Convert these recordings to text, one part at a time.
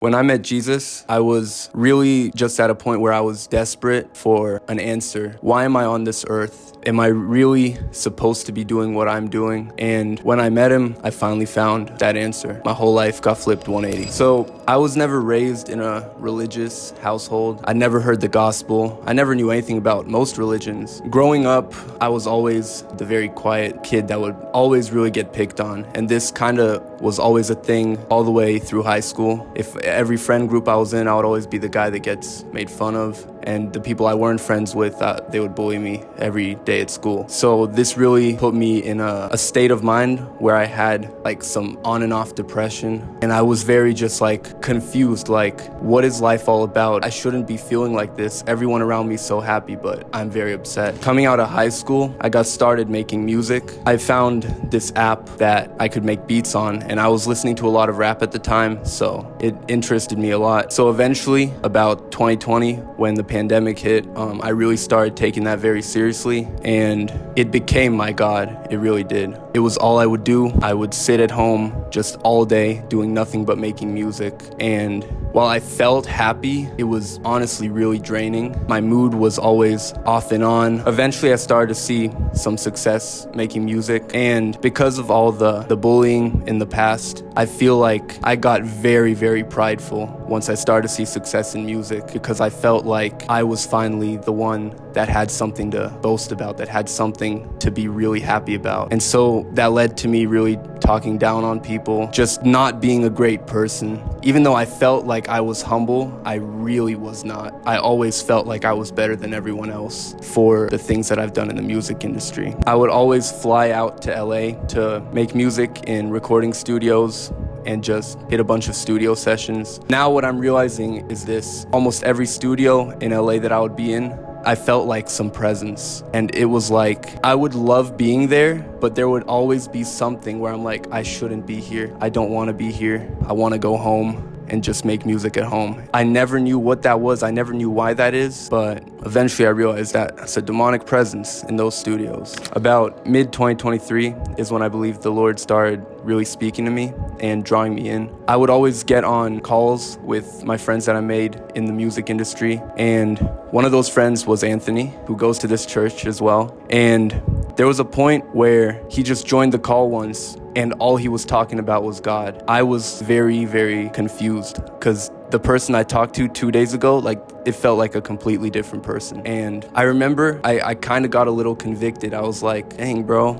When I met Jesus, I was really just at a point where I was desperate for an answer. Why am I on this earth? Am I really supposed to be doing what I'm doing? And when I met him, I finally found that answer. My whole life got flipped 180. So I was never raised in a religious household. I never heard the gospel. I never knew anything about most religions. Growing up, I was always the very quiet kid that would always really get picked on. And this kind of was always a thing all the way through high school. If every friend group I was in, I would always be the guy that gets made fun of. And the people I weren't friends with, they would bully me every day at school. So this really put me in a state of mind where I had like some on and off depression. And I was very just like confused, like what is life all about? I shouldn't be feeling like this. Everyone around me is so happy, but I'm very upset. Coming out of high school, I got started making music. I found this app that I could make beats on, and I was listening to a lot of rap at the time, so it interested me a lot. So eventually, about 2020, when the pandemic hit, I really started taking that very seriously, and it became my God. It really did. It was all I would do. I would sit at home just all day doing nothing but making music, and while I felt happy, it was honestly really draining. My mood was always off and on. Eventually, I started to see some success making music, and because of all the bullying in the past, I feel like I got very, very prideful once I started to see success in music, because I felt like I was finally the one that had something to boast about, that had something to be really happy about. And so that led to me really talking down on people, just not being a great person. Even though I felt like I was humble, I really was not. I always felt like I was better than everyone else for the things that I've done in the music industry. I would always fly out to LA to make music in recording studios and just hit a bunch of studio sessions. Now what I'm realizing is this: almost every studio in LA that I would be in, I felt like some presence, and it was like I would love being there, but there would always be something where I'm like, I shouldn't be here. I don't want to be here. I want to go home and just make music at home. I never knew what that was. I never knew why that is, but eventually I realized that it's a demonic presence in those studios. About mid-2023 is when I believe the Lord started really speaking to me and drawing me in. I would always get on calls with my friends that I made in the music industry, and one of those friends was Anthony, who goes to this church as well. And there was a point where he just joined the call once, and all he was talking about was God. I was very, very confused, because the person I talked to 2 days ago, like, it felt like a completely different person. And I remember I kind of got a little convicted. I was like, dang, bro,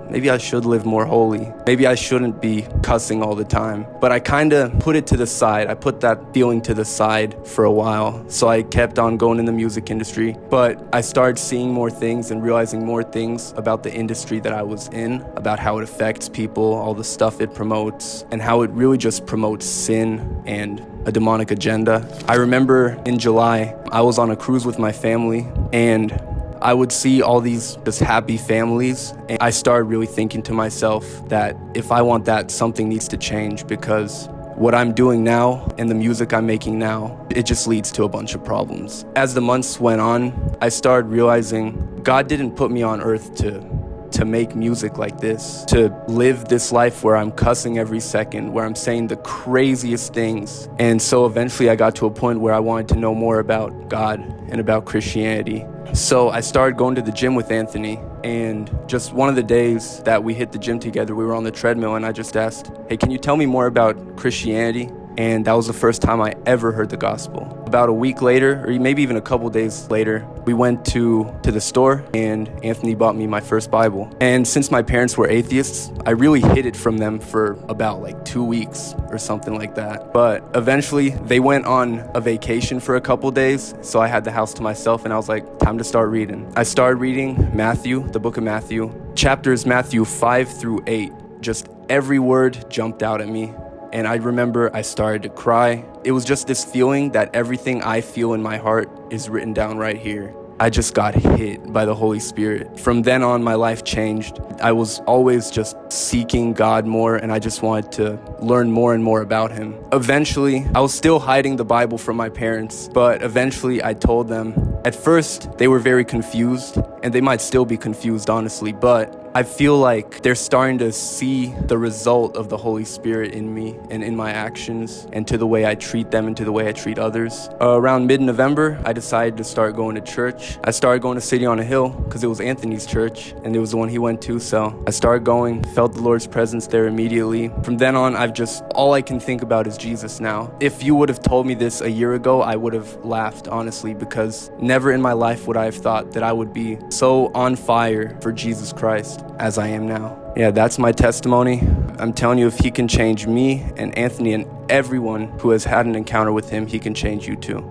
maybe I should live more holy. Maybe I shouldn't be cussing all the time. But I kind of put it to the side. I put that feeling to the side for a while. So I kept on going in the music industry. But I started seeing more things and realizing more things about the industry that I was in, about how it affects people, all the stuff it promotes, and how it really just promotes sin and a demonic agenda. I remember in July, I was on a cruise with my family, and I would see all these just happy families, and I started really thinking to myself that if I want that, something needs to change, because what I'm doing now and the music I'm making now, it just leads to a bunch of problems. As the months went on, I started realizing God didn't put me on earth to make music like this, to live this life where I'm cussing every second, where I'm saying the craziest things. And so eventually I got to a point where I wanted to know more about God and about Christianity. So I started going to the gym with Anthony, and just one of the days that we hit the gym together, we were on the treadmill, and I just asked, hey, can you tell me more about Christianity? And that was the first time I ever heard the gospel. About a week later, or maybe even a couple days later, we went to the store, and Anthony bought me my first Bible. And since my parents were atheists, I really hid it from them for about like 2 weeks or something like that. But eventually, they went on a vacation for a couple days, so I had the house to myself, and I was like, time to start reading. I started reading Matthew, the book of Matthew, chapters Matthew 5 through 8. Just every word jumped out at me. And I remember I started to cry. It was just this feeling that everything I feel in my heart is written down right here. I just got hit by the Holy Spirit. From then on, my life changed. I was always just seeking God more, and I just wanted to learn more and more about Him. Eventually, I was still hiding the Bible from my parents, but eventually I told them. At first, they were very confused, and they might still be confused, honestly, but I feel like they're starting to see the result of the Holy Spirit in me and in my actions and to the way I treat them and to the way I treat others. Around mid-November, I decided to start going to church. I started going to City on a Hill because it was Anthony's church and it was the one he went to. So I started going, felt the Lord's presence there immediately. From then on, all I can think about is Jesus now. If you would have told me this a year ago, I would have laughed, honestly, because never in my life would I have thought that I would be so on fire for Jesus Christ as I am now. Yeah, that's my testimony. I'm telling you, if he can change me and Anthony and everyone who has had an encounter with him, he can change you too.